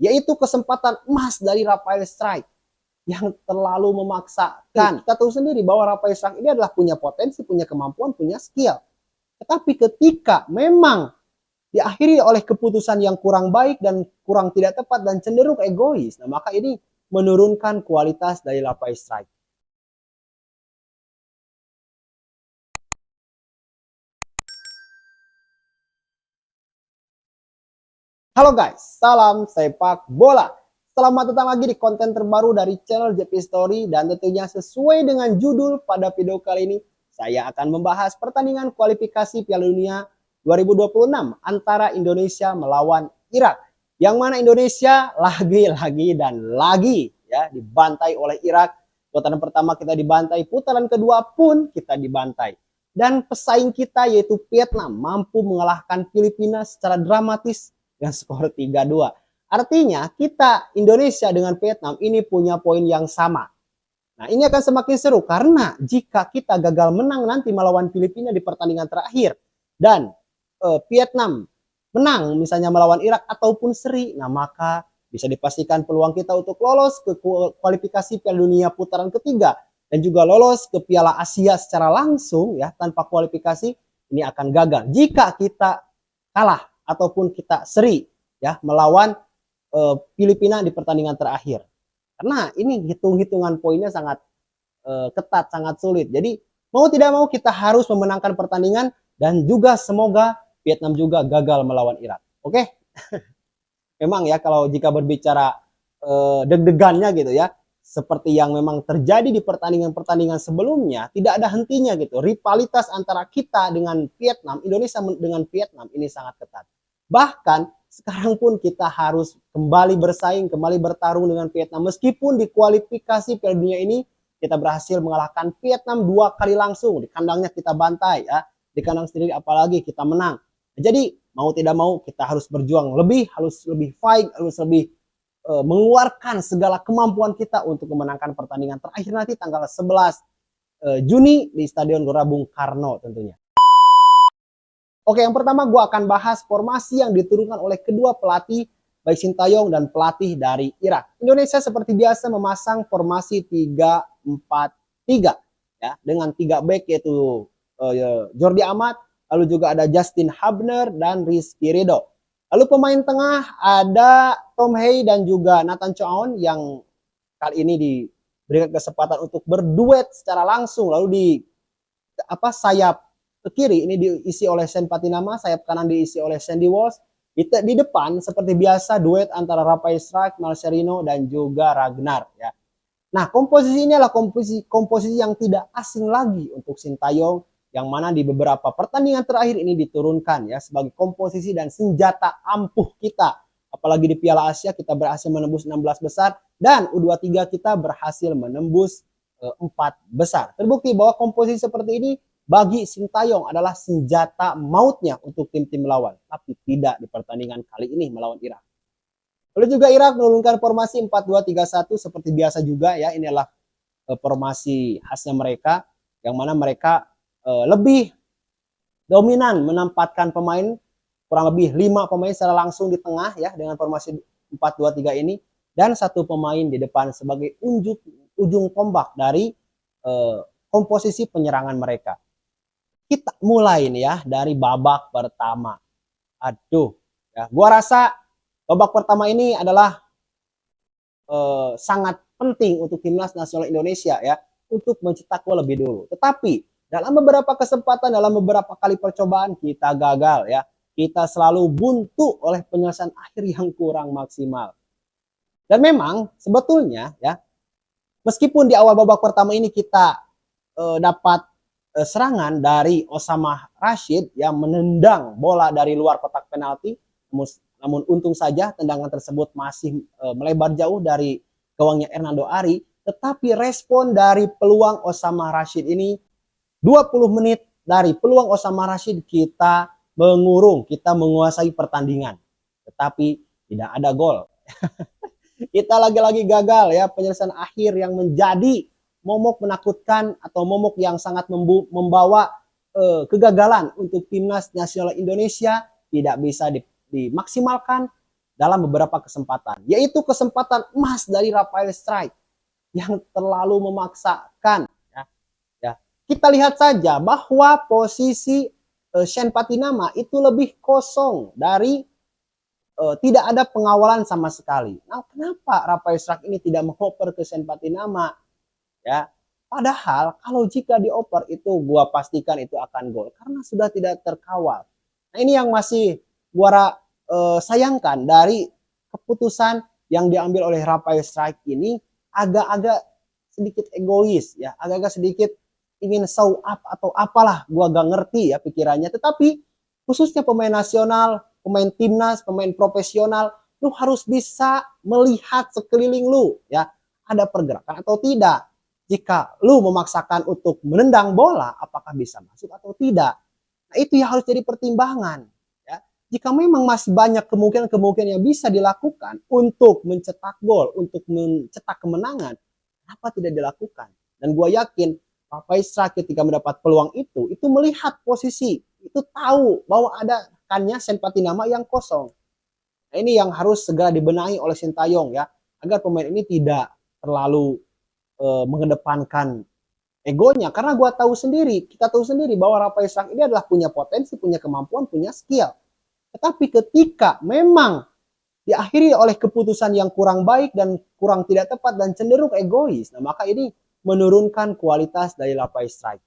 yaitu kesempatan emas dari Rafael Strike yang terlalu memaksakan. Kita tahu sendiri bahwa Rafael Strike ini adalah punya potensi, punya kemampuan, punya skill. Tetapi ketika memang diakhiri oleh keputusan yang kurang baik dan kurang tidak tepat dan cenderung egois, nah maka ini menurunkan kualitas dari Rafael Strike. Halo guys, salam sepak bola. Selamat datang lagi di konten terbaru dari channel JP Story, dan tentunya sesuai dengan judul pada video kali ini, saya akan membahas pertandingan kualifikasi Piala Dunia 2026 antara Indonesia melawan Irak. Yang mana Indonesia lagi dan lagi ya dibantai oleh Irak. Putaran pertama kita dibantai, putaran kedua pun kita dibantai. Dan pesaing kita yaitu Vietnam mampu mengalahkan Filipina secara dramatis dengan skor 3-2. Artinya kita Indonesia dengan Vietnam ini punya poin yang sama. Nah ini akan semakin seru karena jika kita gagal menang nanti melawan Filipina di pertandingan terakhir dan Vietnam menang misalnya melawan Irak ataupun seri, nah maka bisa dipastikan peluang kita untuk lolos ke kualifikasi Piala Dunia putaran ketiga dan juga lolos ke Piala Asia secara langsung ya tanpa kualifikasi ini akan gagal jika kita kalah ataupun kita seri ya melawan Filipina di pertandingan terakhir. Karena ini hitung-hitungan poinnya sangat ketat, sangat sulit. Jadi mau tidak mau kita harus memenangkan pertandingan dan juga semoga Vietnam juga gagal melawan Irak. Oke? Memang ya kalau jika berbicara deg-degannya gitu ya, seperti yang memang terjadi di pertandingan-pertandingan sebelumnya, tidak ada hentinya gitu. Rivalitas antara kita dengan Vietnam, Indonesia dengan Vietnam ini sangat ketat. Bahkan sekarang pun kita harus kembali bersaing, kembali bertarung dengan Vietnam. Meskipun di kualifikasi Piala Dunia ini kita berhasil mengalahkan Vietnam 2 kali langsung. Di kandangnya kita bantai ya, di kandang sendiri apalagi kita menang. Jadi mau tidak mau kita harus berjuang lebih, harus lebih fight, harus lebih mengeluarkan segala kemampuan kita untuk memenangkan pertandingan terakhir nanti tanggal 11 Juni di Stadion Gelora Bung Karno tentunya. Oke, yang pertama gue akan bahas formasi yang diturunkan oleh kedua pelatih, baik Sintayong dan pelatih dari Irak. Indonesia seperti biasa memasang formasi 3-4-3 ya, dengan 3 back yaitu Jordi Amat, lalu juga ada Justin Hubner dan Rizky Ridho. Lalu pemain tengah ada Tom Hey dan juga Nathan Choaon yang kali ini diberikan kesempatan untuk berduet secara langsung. Lalu di sayap ke kiri ini diisi oleh Sen Patinama, sayap kanan diisi oleh Sandy Walsh. Di depan seperti biasa duet antara Rafael Strike, Marcelino dan juga Ragnar ya. Nah, komposisi ini adalah komposisi yang tidak asing lagi untuk Sintayong, yang mana di beberapa pertandingan terakhir ini diturunkan ya sebagai komposisi dan senjata ampuh kita. Apalagi di Piala Asia kita berhasil menembus 16 besar dan U23 kita berhasil menembus 4 besar. Terbukti bahwa komposisi seperti ini bagi Sintayong adalah senjata mautnya untuk tim-tim lawan, tapi tidak di pertandingan kali ini melawan Irak. Lalu juga Irak menurunkan formasi 4-2-3-1 seperti biasa juga ya. Ini adalah formasi khasnya mereka, yang mana mereka lebih dominan menempatkan pemain kurang lebih 5 pemain secara langsung di tengah ya dengan formasi 4-2-3 ini, dan 1 pemain di depan sebagai ujung tombak dari komposisi penyerangan mereka. Kita mulai nih ya dari babak pertama. Aduh, ya, gua rasa babak pertama ini adalah sangat penting untuk timnas nasional Indonesia ya untuk mencetak gol lebih dulu. Tetapi dalam beberapa kesempatan, dalam beberapa kali percobaan kita gagal ya. Kita selalu buntu oleh penyelesaian akhir yang kurang maksimal. Dan memang sebetulnya ya, meskipun di awal babak pertama ini kita dapat serangan dari Osama Rashid yang menendang bola dari luar kotak penalti, namun untung saja tendangan tersebut masih melebar jauh dari gawangnya Hernando Ari. Tetapi respon dari peluang Osama Rashid ini 20 menit dari peluang Osama Rashid kita mengurung, kita menguasai pertandingan, tetapi tidak ada gol. Kita lagi-lagi gagal ya, penyelesaian akhir yang menjadi momok menakutkan atau momok yang sangat membawa kegagalan untuk timnas nasional Indonesia tidak bisa dimaksimalkan dalam beberapa kesempatan, yaitu kesempatan emas dari Rafael Strike yang terlalu memaksakan. Ya. Kita lihat saja bahwa posisi Shane Patinama itu lebih kosong dari tidak ada pengawalan sama sekali. Nah, kenapa Rafael Strike ini tidak mengoper ke Shane Patinama? Ya, padahal kalau jika dioper itu gua pastikan itu akan gol karena sudah tidak terkawal. Nah, ini yang masih gua sayangkan dari keputusan yang diambil oleh Rafael Strike ini agak-agak sedikit egois ya, agak-agak sedikit ingin show up atau apalah gua gak ngerti ya pikirannya. Tetapi khususnya pemain nasional, pemain timnas, pemain profesional, lu harus bisa melihat sekeliling lu ya, ada pergerakan atau tidak. Jika lu memaksakan untuk menendang bola, apakah bisa masuk atau tidak? Nah, itu yang harus jadi pertimbangan. Ya. Jika memang masih banyak kemungkinan-kemungkinan yang bisa dilakukan untuk mencetak gol, untuk mencetak kemenangan, kenapa tidak dilakukan? Dan gue yakin Rafael Strike ketika mendapat peluang itu melihat posisi, itu tahu bahwa ada rekannya Shane Patinama yang kosong. Nah, ini yang harus segera dibenahi oleh Sintayong ya, agar pemain ini tidak terlalu mengedepankan egonya, karena kita tahu sendiri bahwa Rafael Strike ini adalah punya potensi, punya kemampuan, punya skill. Tetapi ketika memang diakhiri oleh keputusan yang kurang baik dan kurang tidak tepat dan cenderung egois, nah maka ini menurunkan kualitas dari Rafael Strike.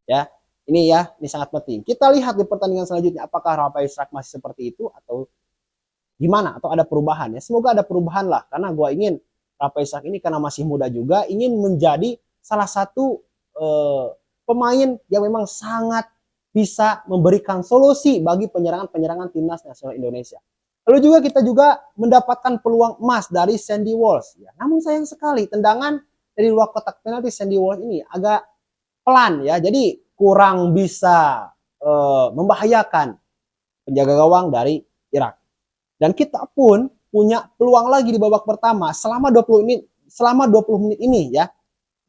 Ya, ini sangat penting. Kita lihat di pertandingan selanjutnya apakah Rafael Strike masih seperti itu atau gimana atau ada perubahan ya. Semoga ada perubahan lah, karena gue ingin Rafael Strike ini karena masih muda juga ingin menjadi salah satu pemain yang memang sangat bisa memberikan solusi bagi penyerangan-penyerangan timnas nasional Indonesia. Lalu juga kita juga mendapatkan peluang emas dari Sandy Walsh. Ya. Namun sayang sekali tendangan dari luar kotak penalti Sandy Walsh ini agak pelan ya, jadi kurang bisa membahayakan penjaga gawang dari Irak. Dan kita pun punya peluang lagi di babak pertama selama 20 menit ini ya.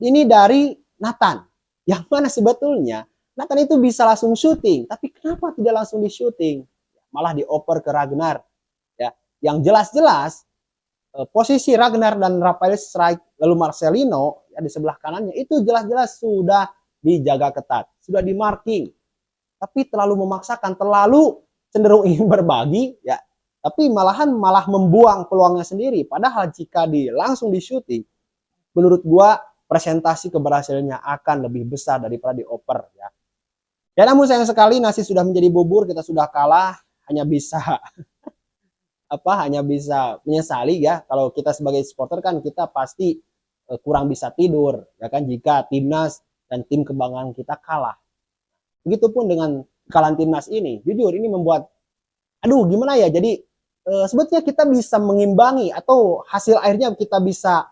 Ini dari Nathan. Yang mana sebetulnya Nathan itu bisa langsung syuting, tapi kenapa tidak langsung di syuting? Malah dioper ke Ragnar. Ya, yang jelas-jelas posisi Ragnar dan Rafael Strike lalu Marcelino ya, di sebelah kanannya itu jelas-jelas sudah dijaga ketat, sudah di marking. Tapi terlalu memaksakan, terlalu cenderung ingin berbagi ya, tapi malah membuang peluangnya sendiri. Padahal jika langsung di syuting, menurut gua presentasi keberhasilannya akan lebih besar daripada dioper ya. Ya namun sayang sekali nasi sudah menjadi bubur, kita sudah kalah, hanya bisa menyesali ya. Kalau kita sebagai supporter kan kita pasti kurang bisa tidur ya kan jika timnas dan tim kebanggaan kita kalah. Begitupun dengan kekalahan timnas ini. Jujur ini membuat gimana ya. Jadi sebetulnya kita bisa mengimbangi atau hasil akhirnya kita bisa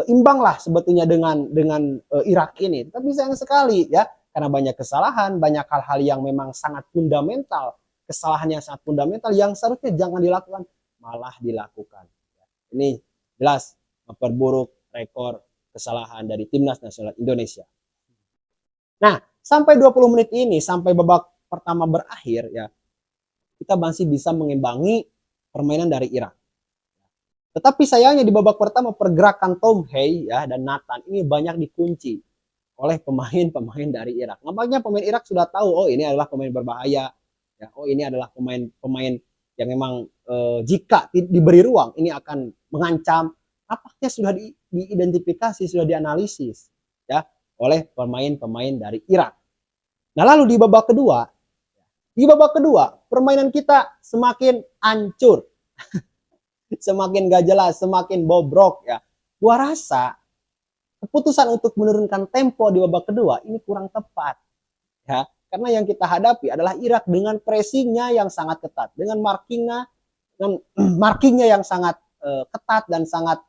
imbang lah sebetulnya dengan Irak ini. Tapi sayang sekali ya, karena banyak kesalahan, banyak hal-hal yang memang sangat fundamental, kesalahan yang sangat fundamental yang seharusnya jangan dilakukan malah dilakukan. Ini jelas memperburuk rekor kesalahan dari timnas nasional Indonesia. Nah, sampai 20 menit ini, sampai babak pertama berakhir ya, kita masih bisa mengimbangi permainan dari Irak. Tetapi sayangnya di babak pertama pergerakan Tom Hay ya dan Nathan ini banyak dikunci oleh pemain-pemain dari Irak. Nampaknya pemain Irak sudah tahu, oh ini adalah pemain berbahaya, ya, oh ini adalah pemain yang memang jika diberi ruang ini akan mengancam. Nampaknya sudah diidentifikasi, sudah dianalisis ya oleh pemain-pemain dari Irak. Nah lalu di babak kedua permainan kita semakin hancur. Semakin gak jelas, semakin bobrok ya. Gua rasa keputusan untuk menurunkan tempo di babak kedua ini kurang tepat ya. Karena yang kita hadapi adalah Irak dengan pressingnya yang sangat ketat, dengan markingnya yang sangat ketat dan sangat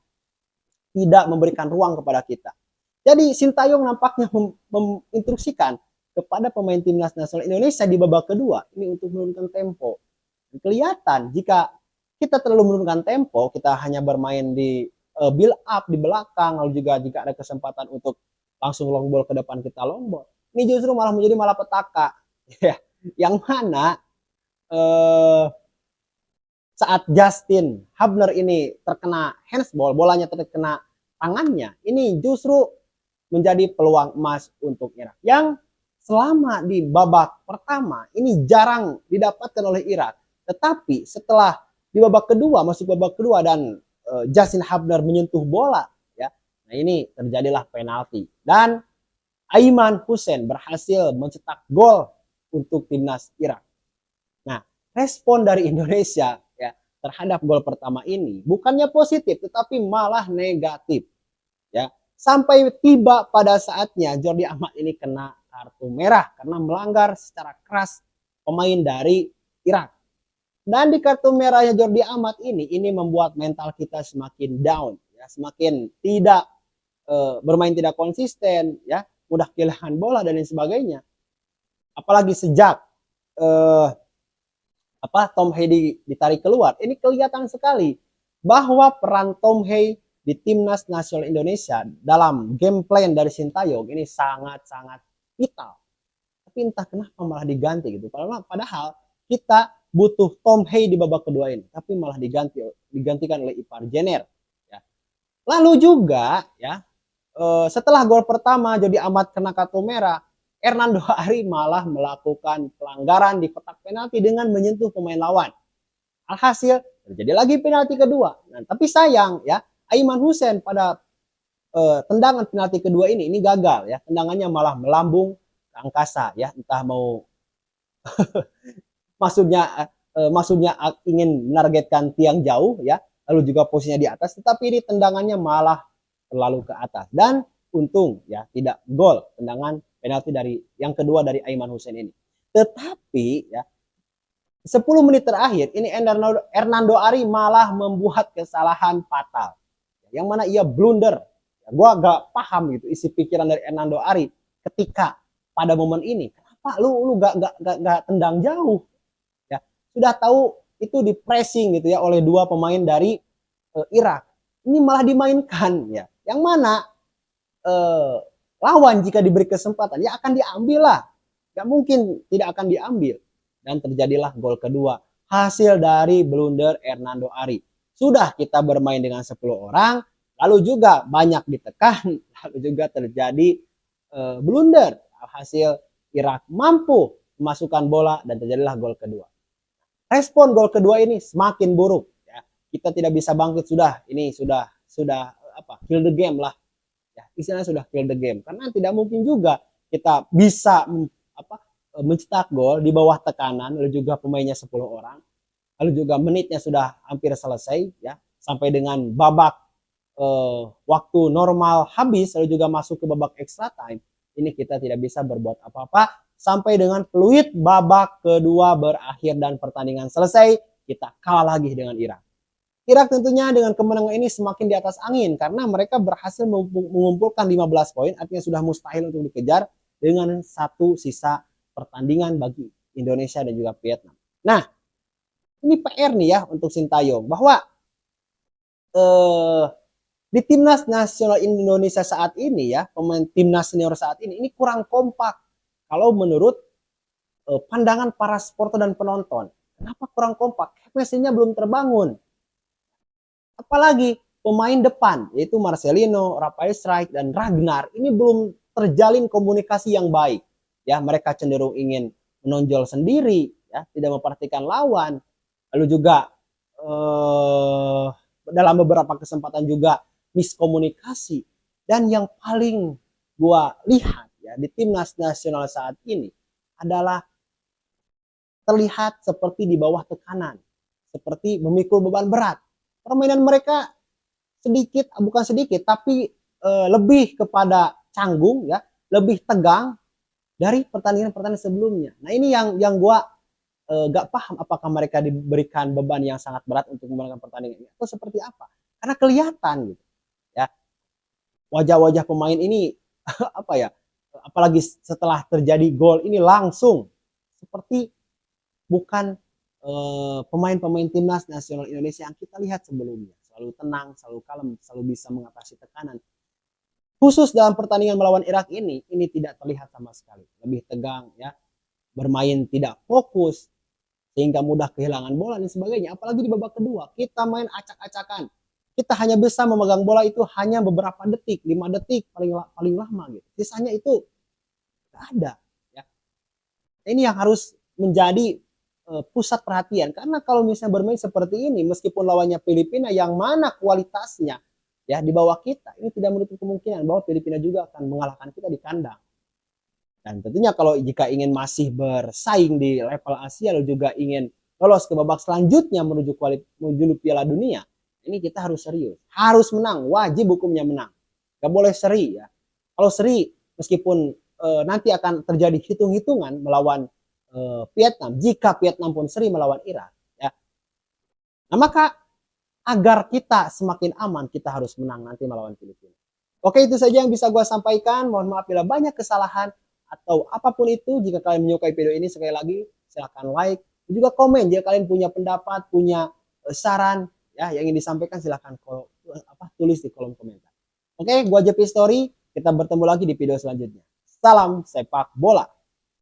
tidak memberikan ruang kepada kita. Jadi Sintayong nampaknya menginstruksikan kepada pemain timnas nasional Indonesia di babak kedua ini untuk menurunkan tempo. Kelihatan jika kita terlalu menurunkan tempo, kita hanya bermain di build up di belakang, lalu juga jika ada kesempatan untuk langsung long ball ke depan kita long ball. Ini justru malah menjadi malapetaka. Ya, yang mana saat Justin Hubner ini terkena handsball, bolanya terkena tangannya, ini justru menjadi peluang emas untuk Irak. Yang selama di babak pertama ini jarang didapatkan oleh Irak. Tetapi setelah di babak kedua, masuk babak kedua dan Justin Hubner menyentuh bola, ya, nah ini terjadilah penalti. Dan Aiman Hussein berhasil mencetak gol untuk timnas Irak. Nah, respon dari Indonesia ya terhadap gol pertama ini bukannya positif tetapi malah negatif ya. Sampai tiba pada saatnya Jordi Amat ini kena kartu merah karena melanggar secara keras pemain dari Irak. Dan di kartu merahnya Jordi Amat ini membuat mental kita semakin down ya, semakin tidak bermain tidak konsisten ya, mudah kehilangan bola dan lain sebagainya. Apalagi sejak Tom Hay ditarik keluar, ini kelihatan sekali bahwa peran Tom Hay di timnas nasional Indonesia dalam game plan dari Sintayong ini sangat-sangat vital. Tapi entah kenapa malah diganti gitu. Padahal kita butuh Tom Hay di babak kedua ini, tapi malah digantikan oleh Ipar Jenner. Ya. Lalu juga ya setelah gol pertama jadi Amat kena kartu merah, Hernando Ari malah melakukan pelanggaran di kotak penalti dengan menyentuh pemain lawan. Alhasil terjadi lagi penalti kedua. Nah, tapi sayang ya, Aiman Hussein pada tendangan penalti kedua ini gagal ya. Tendangannya malah melambung ke angkasa ya, entah mau maksudnya ingin menargetkan tiang jauh ya, lalu juga posisinya di atas, tetapi ini tendangannya malah terlalu ke atas. Dan untung ya tidak gol tendangan penalti dari yang kedua dari Aiman Hussein ini. Tetapi ya 10 menit terakhir ini Hernando Ari malah membuat kesalahan fatal. Yang mana ia blunder. Gue agak paham gitu isi pikiran dari Hernando Ari ketika pada momen ini. Kenapa lu gak tendang jauh? Ya, sudah tahu itu di pressing gitu ya oleh dua pemain dari Irak. Ini malah dimainkan ya. Yang mana lawan jika diberi kesempatan ya akan diambil lah. Gak mungkin tidak akan diambil. Dan terjadilah gol kedua. Hasil dari blunder Hernando Ari. Sudah kita bermain dengan 10 orang, lalu juga banyak ditekan, lalu juga terjadi blunder. Hasil Irak mampu memasukkan bola dan terjadilah gol kedua. Respon gol kedua ini semakin buruk. Ya. Kita tidak bisa bangkit sudah. Ini sudah kill the game lah. Ya, istilahnya sudah kill the game. Karena tidak mungkin juga kita bisa mencetak gol di bawah tekanan, lalu juga pemainnya 10 orang, lalu juga menitnya sudah hampir selesai ya, sampai dengan babak waktu normal habis, lalu juga masuk ke babak extra time. Ini kita tidak bisa berbuat apa-apa sampai dengan peluit babak kedua berakhir dan pertandingan selesai, kita kalah lagi dengan Irak. Irak tentunya dengan kemenangan ini semakin di atas angin karena mereka berhasil mengumpulkan 15 poin, artinya sudah mustahil untuk dikejar dengan satu sisa pertandingan bagi Indonesia dan juga Vietnam. Nah, ini PR nih ya untuk Sintayong bahwa di timnas nasional Indonesia saat ini ya, pemain timnas senior saat ini kurang kompak. Kalau menurut pandangan para supporter dan penonton, kenapa kurang kompak? Chemistry-nya belum terbangun. Apalagi pemain depan yaitu Marcelino, Rafael Strike dan Ragnar ini belum terjalin komunikasi yang baik. Ya, mereka cenderung ingin menonjol sendiri, ya, tidak memperhatikan lawan. Lalu juga dalam beberapa kesempatan juga miskomunikasi. Dan yang paling gua lihat ya di timnas nasional saat ini adalah terlihat seperti di bawah tekanan, seperti memikul beban berat. Permainan mereka bukan sedikit, tapi lebih kepada canggung ya, lebih tegang dari pertandingan-pertandingan sebelumnya. Nah ini yang gue gak paham apakah mereka diberikan beban yang sangat berat untuk memenangkan pertandingan ini atau seperti apa. Karena kelihatan gitu ya wajah-wajah pemain ini apa ya, apalagi setelah terjadi gol ini langsung seperti bukan pemain-pemain timnas nasional Indonesia yang kita lihat sebelumnya. Selalu tenang, selalu kalem, selalu bisa mengatasi tekanan. Khusus dalam pertandingan melawan Irak ini tidak terlihat sama sekali. Lebih tegang ya, bermain tidak fokus, sehingga mudah kehilangan bola dan sebagainya. Apalagi di babak kedua, kita main acak-acakan. Kita hanya bisa memegang bola itu hanya beberapa detik, 5 detik paling lama gitu. Sisanya itu nggak ada. Ya. Ini yang harus menjadi pusat perhatian, karena kalau misalnya bermain seperti ini, meskipun lawannya Filipina yang mana kualitasnya ya di bawah kita, ini tidak menutup kemungkinan bahwa Filipina juga akan mengalahkan kita di kandang. Dan tentunya kalau jika ingin masih bersaing di level Asia lalu juga ingin lolos ke babak selanjutnya menuju Piala Dunia, ini kita harus serius, harus menang, wajib hukumnya menang, gak boleh seri ya. Kalau seri meskipun nanti akan terjadi hitung-hitungan melawan Vietnam, jika Vietnam pun seri melawan Irak ya. Nah, maka agar kita semakin aman, kita harus menang nanti melawan Filipina. Oke, itu saja yang bisa gue sampaikan. Mohon maaf bila banyak kesalahan atau apapun itu. Jika kalian menyukai video ini, sekali lagi silahkan like dan juga komen jika kalian punya pendapat, punya saran ya yang ingin disampaikan, silahkan tulis di kolom komentar. Oke, gue JP Story, kita bertemu lagi di video selanjutnya. Salam sepak bola.